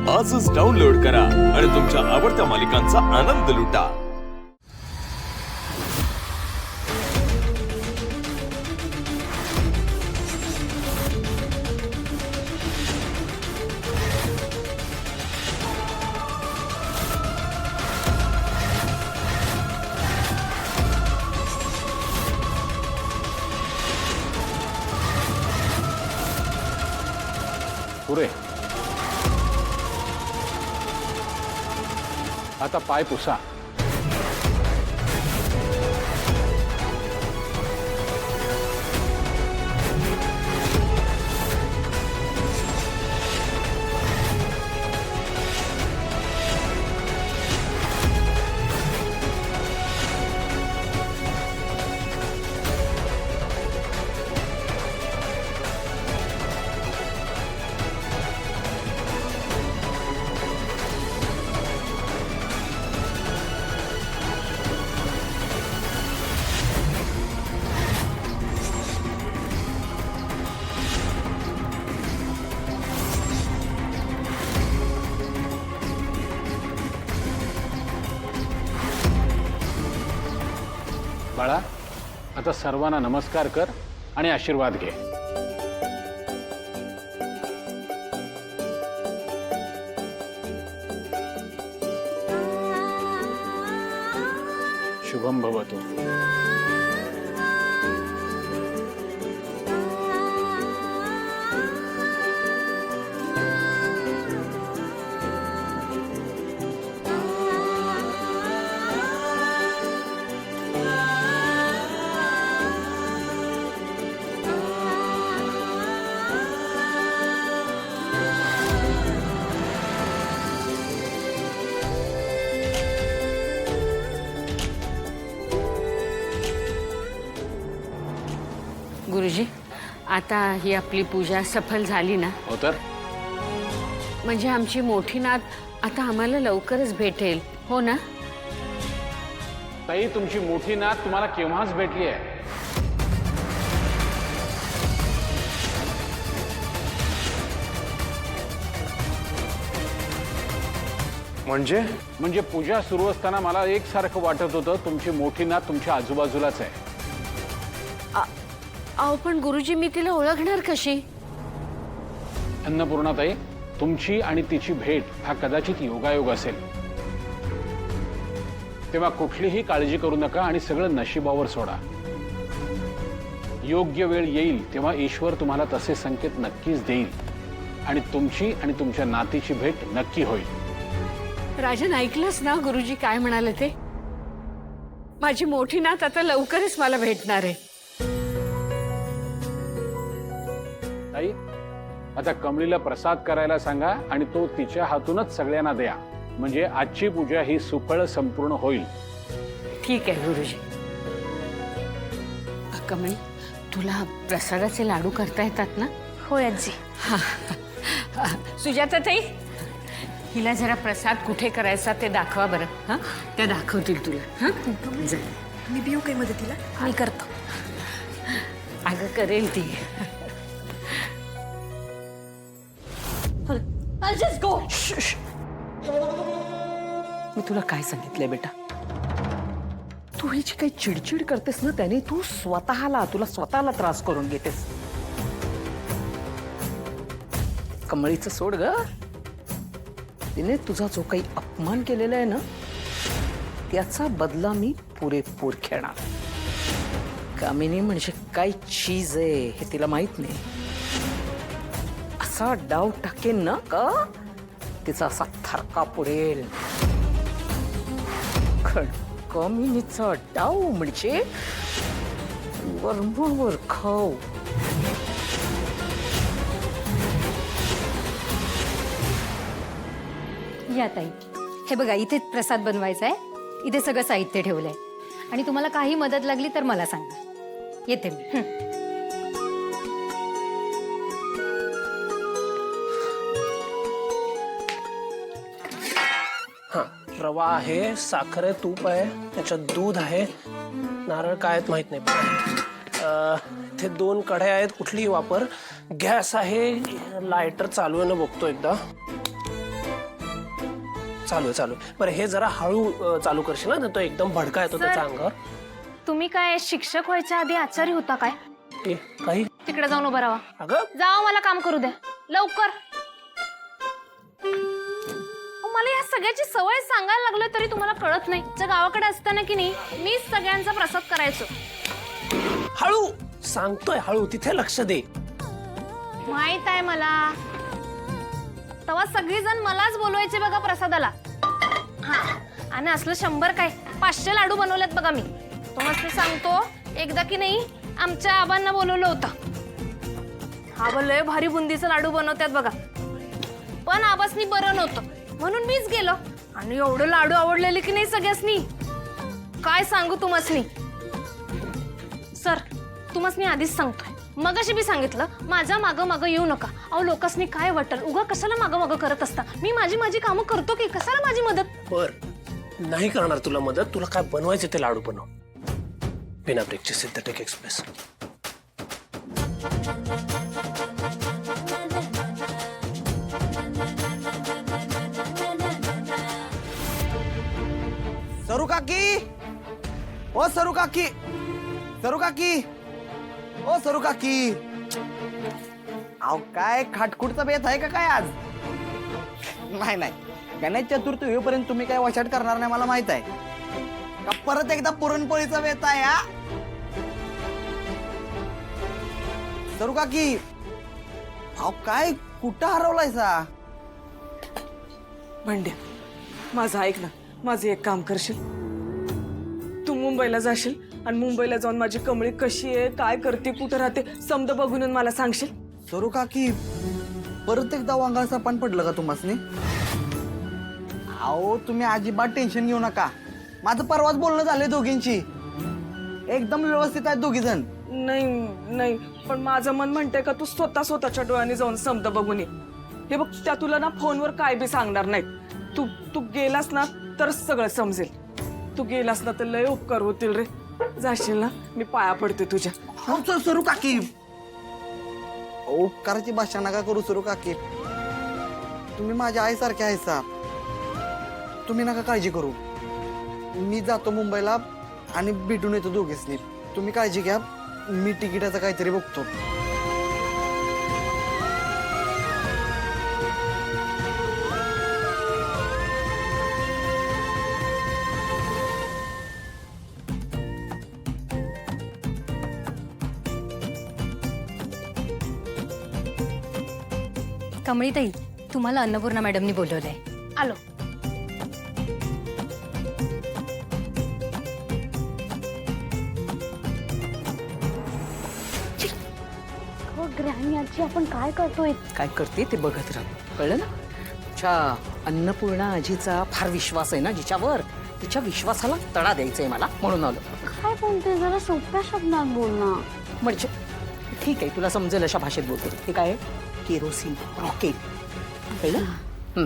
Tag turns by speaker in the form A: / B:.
A: आजच डाउनलोड करा आणि तुमच्या आवडत्या मालिकांचा आनंद लुटा।
B: पुरे आता पाय पुसा। बाळा, आता सर्वांना नमस्कार कर आणि आशीर्वाद घे। शुभम भवतु।
C: गुरुजी, आता ही आपली पूजा सफल झाली ना?
B: हो तर
C: म्हणजे आमची मोठी नात आता आम्हाला लवकरच भेटेल, हो ना?
B: ताई, तुमची मोठी नात तुम्हाला केव्हाच भेटली आहे। म्हणजे पूजा सुरू असताना मला एकसारखं वाटत होतं तुमची मोठी नात तुमच्या आजूबाजूलाच आहे।
C: अहो पण गुरुजी, मी तिला ओळखणार कशी?
B: अन्नपूर्णाताई, तुमची आणि तिची भेट हा कदाचित योगायोग असेल। तेव्हा कुठलीही काळजी करू नका आणि सगळं नशिबावर सोडा। योग्य वेळ येईल तेव्हा ईश्वर तुम्हाला तसे संकेत नक्कीच देईल आणि तुमची आणि तुमच्या नातीची भेट नक्की होईल।
C: राजन, ऐकलंस ना गुरुजी काय म्हणाले ते? माझी मोठी नात आता लवकरच मला भेटणार आहे।
B: ताई, आता कमळीला प्रसाद करायला सांगा आणि तो तिच्या हातूनच सगळ्यांना द्या, म्हणजे आजची पूजा ही सुफळ संपूर्ण होईल।
C: ठीक आहे गुरुजी। कमळी, तुला प्रसादाचे लाडू करता येतात ना?
D: हो आजी।
C: सुजाता ताई, हिला जरा प्रसाद कुठे करायचा ते दाखवा बरं। हां, त्या दाखवतील तुला। हां, जा।
D: मी बिऊ काही मदतीला? मी करतो।
C: अगं करेल ती।
D: I'll just go.
E: मी तुला काय सांगितलंय बेटा, तू ही जी काही चिडचिड करतेस ना त्याने तू तुला स्वतःला त्रास करून घेतेस। कमळीचं सोड ग, तिने तुझा जो काही अपमान केलेला आहे ना त्याचा बदला मी पुरेपूर घेणार। कामिनी म्हणजे काय चीज आहे हे तिला माहित नाही। असा डाव टाकेन ना का तिचा असा थरका पुढेल। कामिनीचा डाव म्हणजे वरवर खाऊ।
D: या ताई, हे बघा इथे प्रसाद बनवायचा आहे, इथे सगळं साहित्य ठेवलंय आणि तुम्हाला काही मदत लागली तर मला सांगा, येते मी।
F: रवा आहे, साखर आहे, तूप आहे, त्याच्यात दूध आहे, नारळ काय आहेत माहित नाही पण इथे 2 कढया आहेत, कुठलीही वापर। गॅस आहे, लायटर चालू आहे ना बघतो एकदा। चालू आहे बरं हे जरा हळू चालू करशील ना तो एकदम भडका येतो त्याच्या अंगावर.
G: तुम्ही काय शिक्षक व्हायच्या आधी आचारी होता काय?
F: ए, काही
G: तिकडे जाऊन उभा राहा.
F: अगं
G: जाओ मला काम करू द्या लवकर. अहो, मला या सगळ्याची सवय सांगायला लागलं तरी तुम्हाला कळत नाही. त्या गावाकडे असताना की नाही मीच सगळ्यांचा प्रसाद करायचो.
F: हळू सांगतोय हळू तिथे लक्ष दे.
G: माहित आहे मला. तेव्हा सगळीजण मलाच बोलवायचे बघा प्रसादाला. हा आणि असलं 100 काय 500 लाडू बनवलेत बघा मी. तुम्हाला सांगतो एकदा की नाही आमच्या आबांना बोलवलं होतं. आबा लय भारी बुंदीचं लाडू बनवतात बघा. पण आबासनी बरं नव्हतं म्हणून मीच गेलो आणि एवढं लाडू आवडलेले की नाही सगळ्यासनी काय सांगू तुम्हासनी. सर तुम्हासनी आधीच सांगतोय मगाशी बी सांगितलं माझ्या मागं येऊ नका. अहो लोकांनी काय वाटल उगा कशाला मागं करत असता. मी माझी कामं करतो की कशाला माझी मदत.
F: बर नाही करणार तुला मदत. तुला काय बनवायचे ते लाडू बनव. बिना ब्रेकचे सिंथेटिक एक्सप्रेस.
H: सरू काकी ओ सरू काकी सरू काकी ओ सरू काकी अहो काय खाटखुटचा बेत आहे का काय आज? नाही गणेश चतुर्थी होईपर्यंत तुम्ही काय वशाट करणार नाही मला माहित आहे. का परत एकदा पुरणपोळीचा बेत आहे हा? सरू काकी अहो काय कुठं हरवलायसा?
I: भांड्या माझं ऐक ना. माझं एक काम करशील. तू मुंबईला जाशील आणि मुंबईला जाऊन माझी कमळी कशी आहे काय करते कुठं राहते समद बघून येऊन मला सांगशील.
H: सरू काकी परत एकदा वांगाळ सापान पडलं का तुम्हासनी? अहो तुम्ही अजिबात टेन्शन घेऊ नका. माझं परवाच बोलणं झालंय दोघींची. एकदम व्यवस्थित आहेत दोघी जण.
I: नाही पण माझं मन म्हणतंय का तू स्वतःच्या डोळ्याने जाऊन समद बघून ये. हे बघ त्या तुला ना फोनवर काय बी सांगणार नाहीत. तू गेलास ना तर सगळं समजेल. तू गेलास ना तर लय उपकार होतील रे. जाशील ना मी पाया पडते तुझ्या.
H: हो सरू काकी उपकाराची भाषा नका करू सरू काकी. तुम्ही माझ्या आईसारखे आहेसा. तुम्ही नका काळजी करू. मी जातो मुंबईला आणि भेटून येतो दोघेसनी. तुम्ही काळजी घ्या. मी तिकिटाचं काहीतरी बघतो.
D: कमळीताई तुम्हाला अन्नपूर्णा मॅडमनी बोलवलंय.
G: आलो. ग्रहणी आपण काय करतोय?
E: काय करते ते बघत राहा. कळलं ना? अच्छा अन्नपूर्णा आजीचा फार विश्वास आहे ना जिच्यावर. तिच्या विश्वासाला तडा द्यायचा आहे मला म्हणून आलो.
G: काय बोलते जरा सोप्या शब्दात बोल ना.
E: म्हणजे ठीक आहे तुला समजेल अशा भाषेत बोलतो. हे काय केरोसिन रॉकेट. कळलं?